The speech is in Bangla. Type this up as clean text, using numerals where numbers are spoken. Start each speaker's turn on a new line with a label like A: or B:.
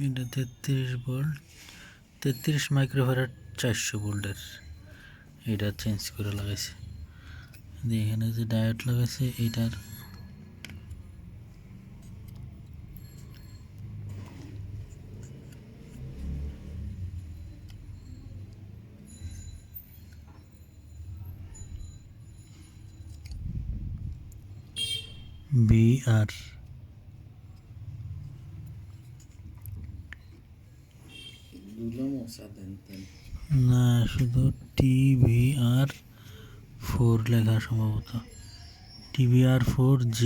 A: এটা 33 ভোল্ট, 33 মাইক্রোফ্যারাড 400 ভোল্টের। এটা চেঞ্জ করে লাগাইছে। এখানে যে ডায়োড লাগাইছে এটার VR না, শুধু TVR4 লেখা সম্ভবত। TVR4 J